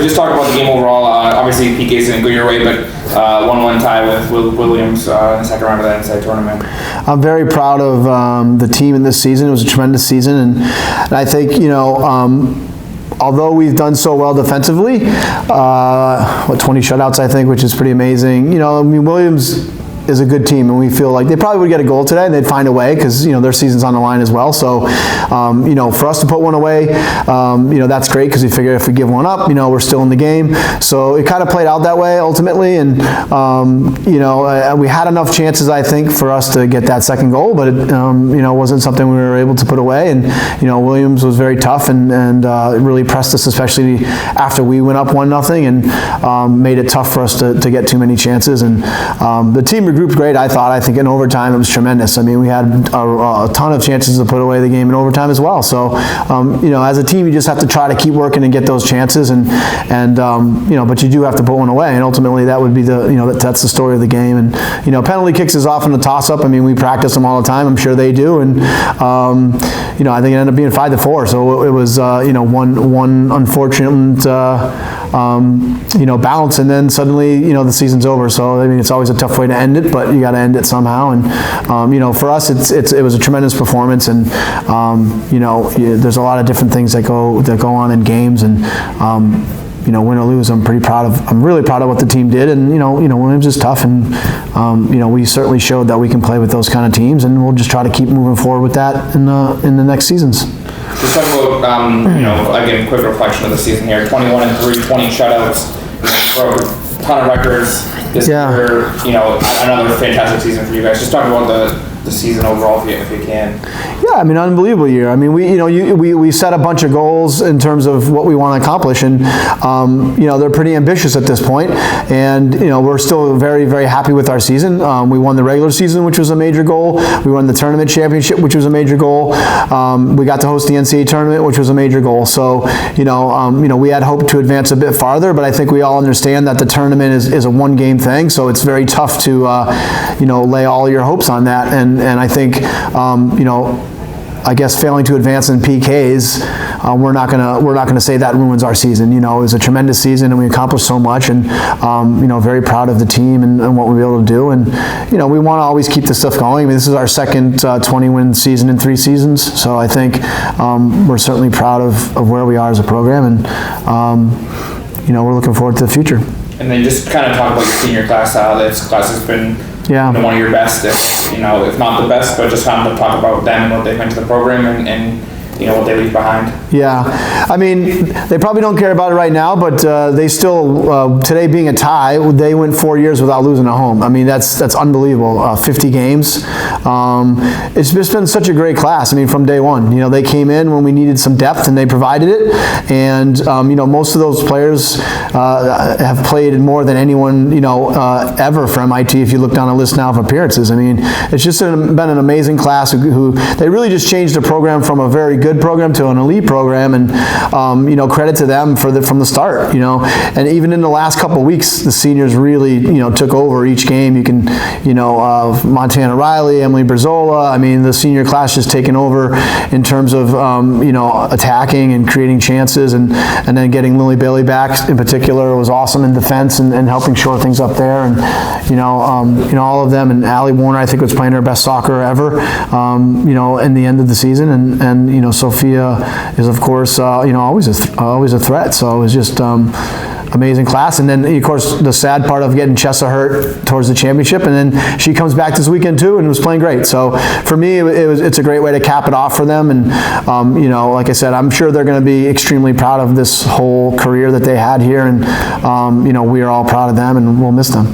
just talk about the game overall. Obviously, PKs didn't go your way, but 1-1 tie with Williams in the second round of the NCAA tournament. I'm very proud of the team in this season. It was a tremendous season, and I think, although we've done so well defensively, 20 shutouts, I think, which is pretty amazing. Williams is a good team, and we feel like they probably would get a goal today, and they'd find a way because their season's on the line as well. So, for us to put one away, that's great because we figure if we give one up, we're still in the game. So it kind of played out that way ultimately, and we had enough chances, I think, for us to get that second goal, but it wasn't something we were able to put away. And Williams was very tough and really pressed us, especially after we went up 1-0, and made it tough for us to get too many chances. And the team regrouped great, I thought. I think in overtime it was tremendous. I mean, we had a ton of chances to put away the game in overtime as well. So, as a team, you just have to try to keep working and get those chances, but you do have to put one away, and ultimately that would be that's the story of the game. And penalty kicks is often a toss-up. I mean, we practice them all the time. I'm sure they do, and I think it ended up being 5-4. So it was one unfortunate bounce, and then suddenly the season's over. So I mean, it's always a tough way to end it, but you got to end it somehow. And for us, it was a tremendous performance, and there's a lot of different things that go on in games, and win or lose, I'm really proud of what the team did. And Williams is tough, and we certainly showed that we can play with those kind of teams, and we'll just try to keep moving forward with that in the next seasons. Just talk about again, quick reflection of the season here: 21-3, 20 shutouts, broke a ton of records. This year, another fantastic season for you guys. Just talk about the season overall, if you can. Yeah, I mean, unbelievable year. I mean, we set a bunch of goals in terms of what we want to accomplish, and they're pretty ambitious at this point. And we're still very, very happy with our season. We won the regular season, which was a major goal. We won the tournament championship, which was a major goal. We got to host the NCAA tournament, which was a major goal. So we had hoped to advance a bit farther, but I think we all understand that the tournament is a one-game thing, so it's very tough to lay all your hopes on that. And I think I guess failing to advance in PKs, we're not gonna say that ruins our season. It was a tremendous season, and we accomplished so much, and very proud of the team and what we were able to do. And we want to always keep this stuff going. I mean, this is our second 20-win season in 3 seasons, so I think we're certainly proud of where we are as a program, and we're looking forward to the future. And then just kind of talk about your senior class. This class has been one of your best, if not the best, but just kind of talk about them and what they meant to the program and what they leave behind. Yeah, I mean, they probably don't care about it right now, but they still, today being a tie, they went 4 years without losing at home. I mean, that's unbelievable. 50 games. It's just been such a great class. I mean, from day one, they came in when we needed some depth, and they provided it. And most of those players have played more than anyone ever for MIT. If you look down a list now of appearances, I mean, it's just been an amazing class. Who they really just changed the program from a very good program to an elite program, and credit to them from the start. And even in the last couple of weeks, the seniors really took over each game. You can Montana Riley, Emily Brizola. I mean, the senior class just taken over in terms of attacking and creating chances, and then getting Lily Bailey back in particular was awesome in defense and helping shore things up there. And all of them, and Allie Warner, I think, was playing her best soccer ever. In the end of the season, and Sophia is, of course, always a threat. So it was just amazing class. And then, of course, the sad part of getting Chessa hurt towards the championship, and then she comes back this weekend too and was playing great. So for me, it's a great way to cap it off for them. And like I said, I'm sure they're going to be extremely proud of this whole career that they had here, and we are all proud of them, and we'll miss them.